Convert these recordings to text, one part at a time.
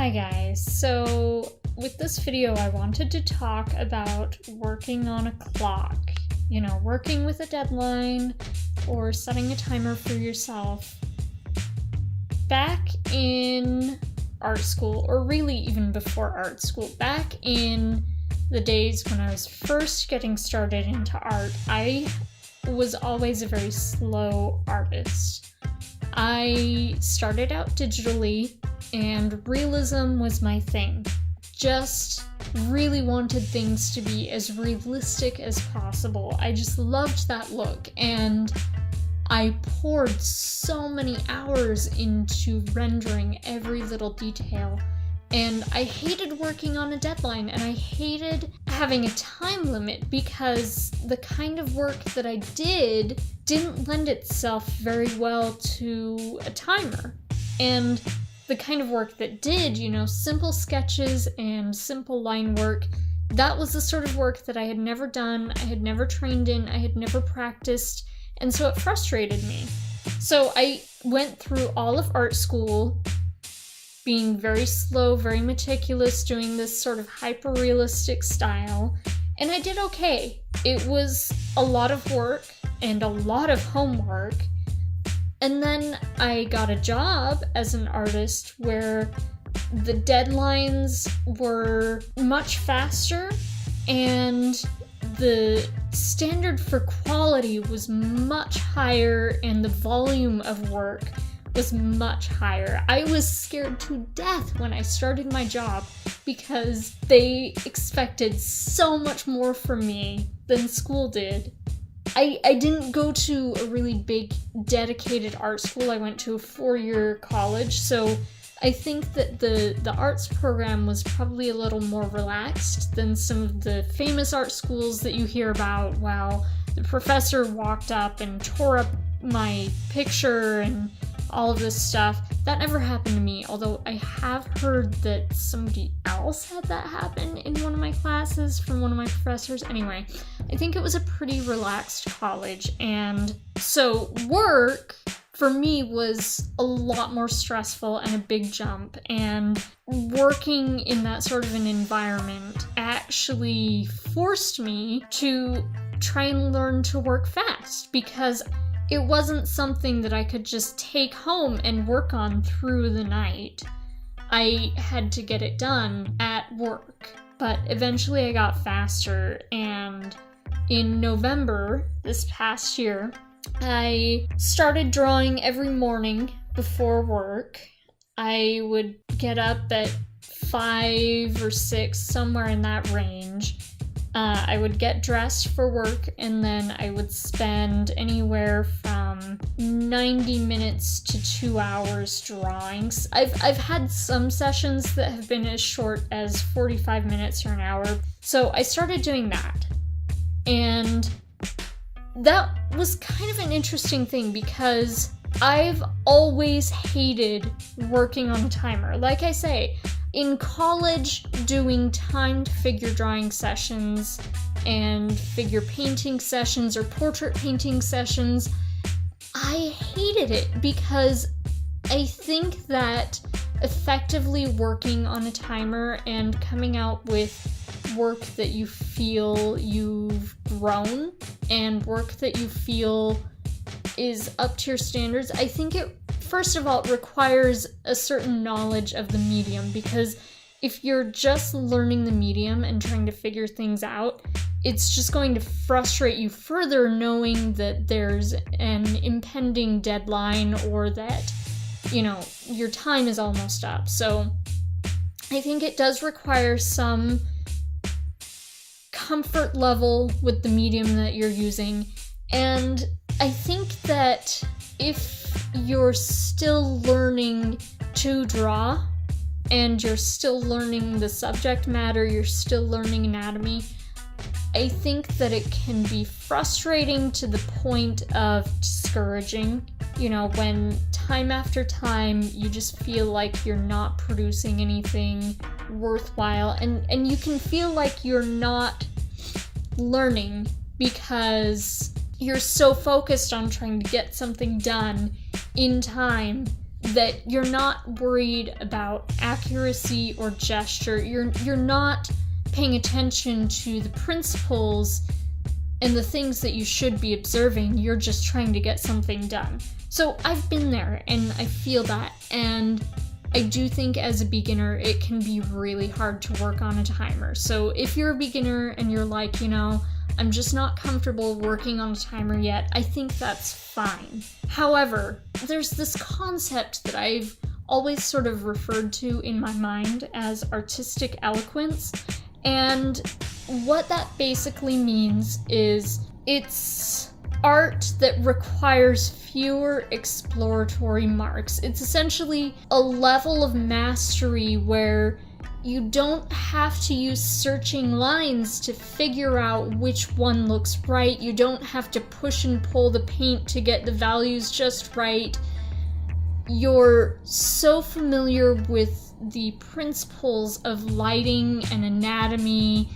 Hi guys, so with this video I wanted to talk about working on a clock. Working with a deadline or setting a timer for yourself. Back in art school, or really even before art school, back in the days when I was first getting started into art, I was always a very slow artist. I started out digitally, and realism was my thing. Just really wanted things to be as realistic as possible. I just loved that look, and I poured so many hours into rendering every little detail. And I hated working on a deadline, and I hated having a time limit because the kind of work that I didn't lend itself very well to a timer. And the kind of work that did, simple sketches and simple line work, that was the sort of work that I had never done, I had never trained in, I had never practiced, and so it frustrated me. So I went through all of art school, being very slow, very meticulous, doing this sort of hyper-realistic style, and I did okay. It was a lot of work and a lot of homework. And then I got a job as an artist where the deadlines were much faster and the standard for quality was much higher and the volume of work was much higher. I was scared to death when I started my job because they expected so much more from me than school did. I didn't go to a really big, dedicated art school. I went to a 4-year college, so I think that the arts program was probably a little more relaxed than some of the famous art schools that you hear about. Wow, the professor walked up and tore up my picture and all of this stuff. That never happened to me, although I have heard that somebody else had that happen in one of my classes from one of my professors. Anyway, I think it was a pretty relaxed college, and so work for me was a lot more stressful and a big jump, and working in that sort of an environment actually forced me to try and learn to work fast, because it wasn't something that I could just take home and work on through the night. I had to get it done at work. But eventually I got faster, and in November this past year, I started drawing every morning before work. I would get up at 5 or 6, somewhere in that range. I would get dressed for work, and then I would spend anywhere from 90 minutes to 2 hours drawing. I've had some sessions that have been as short as 45 minutes or an hour. So I started doing that. And that was kind of an interesting thing because I've always hated working on a timer. Like I say, in college, doing timed figure drawing sessions and figure painting sessions or portrait painting sessions, I hated it because I think that effectively working on a timer and coming out with work that you feel you've grown and work that you feel is up to your standards, I think it first of all, it requires a certain knowledge of the medium, because if you're just learning the medium and trying to figure things out, it's just going to frustrate you further knowing that there's an impending deadline or that, your time is almost up. So I think it does require some comfort level with the medium that you're using. And I think that if you're still learning to draw and you're still learning the subject matter, you're still learning anatomy, I think that it can be frustrating to the point of discouraging, when time after time you just feel like you're not producing anything worthwhile, and you can feel like you're not learning because you're so focused on trying to get something done in time that you're not worried about accuracy or gesture. You're not paying attention to the principles and the things that you should be observing. You're just trying to get something done. So I've been there and I feel that, and I do think as a beginner it can be really hard to work on a timer. So if you're a beginner and you're like, I'm just not comfortable working on a timer yet, I think that's fine. However, there's this concept that I've always sort of referred to in my mind as artistic eloquence, and what that basically means is it's art that requires fewer exploratory marks. It's essentially a level of mastery where you don't have to use searching lines to figure out which one looks right. You don't have to push and pull the paint to get the values just right. You're so familiar with the principles of lighting and anatomy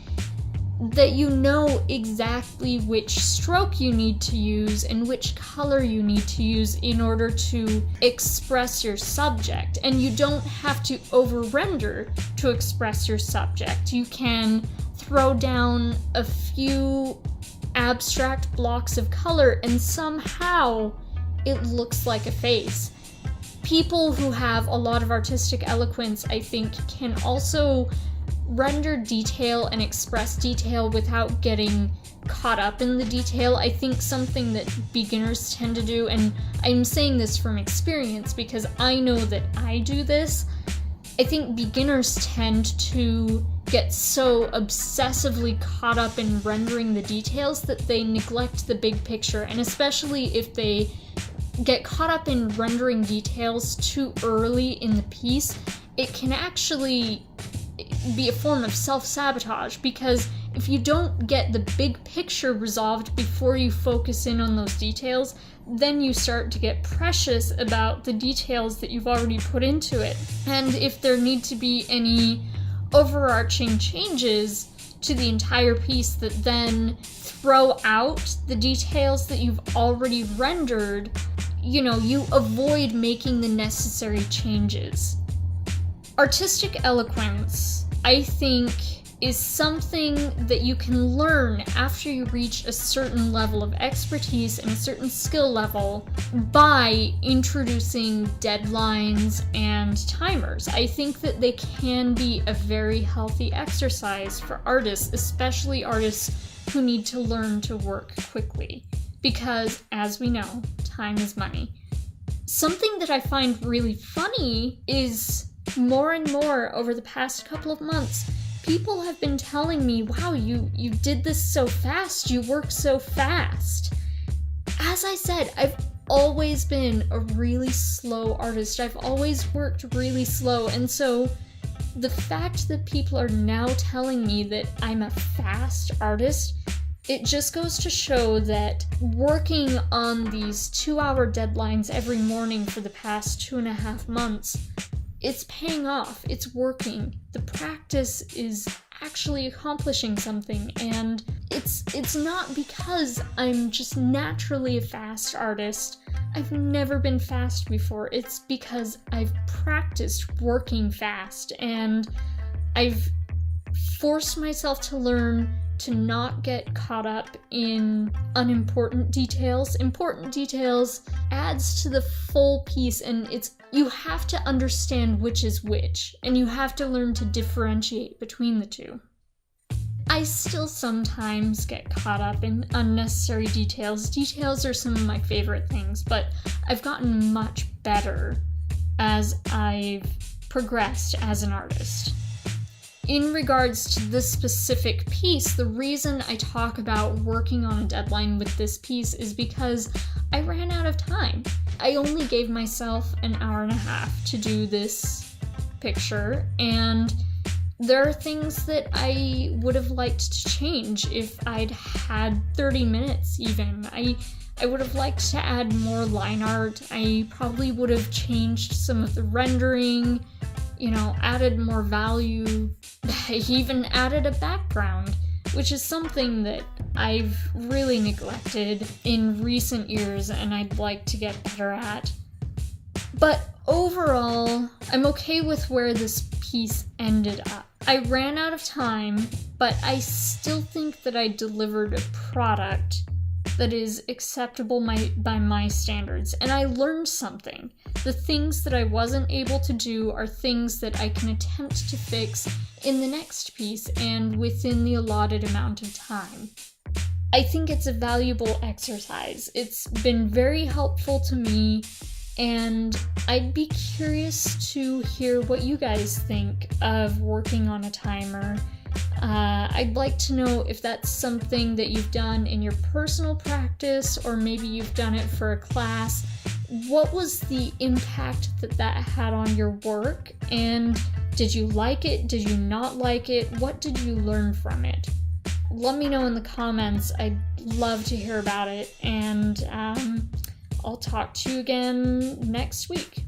that you know exactly which stroke you need to use and which color you need to use in order to express your subject. And you don't have to over-render to express your subject. You can throw down a few abstract blocks of color and somehow it looks like a face. People who have a lot of artistic eloquence, I think, can also render detail and express detail without getting caught up in the detail. I think something that beginners tend to do, and I'm saying this from experience because I know that I do this, I think beginners tend to get so obsessively caught up in rendering the details that they neglect the big picture, and especially if they get caught up in rendering details too early in the piece, it can actually be a form of self-sabotage, because if you don't get the big picture resolved before you focus in on those details, then you start to get precious about the details that you've already put into it. And if there need to be any overarching changes to the entire piece that then throw out the details that you've already rendered, you avoid making the necessary changes. Artistic eloquence, I think, is something that you can learn after you reach a certain level of expertise and a certain skill level by introducing deadlines and timers. I think that they can be a very healthy exercise for artists, especially artists who need to learn to work quickly, because, as we know, time is money. Something that I find really funny is more and more over the past couple of months, people have been telling me, wow, you did this so fast, you work so fast. As I said, I've always been a really slow artist. I've always worked really slow, and so the fact that people are now telling me that I'm a fast artist, it just goes to show that working on these 2-hour deadlines every morning for the past 2.5 months, it's paying off, it's working. The practice is actually accomplishing something, and it's not because I'm just naturally a fast artist. I've never been fast before. It's because I've practiced working fast, and I've forced myself to learn to not get caught up in unimportant details. Important details adds to the full piece, and you have to understand which is which, and you have to learn to differentiate between the two. I still sometimes get caught up in unnecessary details. Details are some of my favorite things, but I've gotten much better as I've progressed as an artist. In regards to this specific piece, the reason I talk about working on a deadline with this piece is because I ran out of time. I only gave myself an hour and a half to do this picture, and there are things that I would have liked to change if I'd had 30 minutes even. I would have liked to add more line art. I probably would have changed some of the rendering, added more value. I even added a background, which is something that I've really neglected in recent years and I'd like to get better at. But overall, I'm okay with where this piece ended up. I ran out of time, but I still think that I delivered a product that is acceptable by my standards, and I learned something. The things that I wasn't able to do are things that I can attempt to fix in the next piece and within the allotted amount of time. I think it's a valuable exercise. It's been very helpful to me, and I'd be curious to hear what you guys think of working on a timer. I'd like to know if that's something that you've done in your personal practice, or maybe you've done it for a class. What was the impact that had on your work? And did you like it? Did you not like it? What did you learn from it? Let me know in the comments. I'd love to hear about it. And I'll talk to you again next week.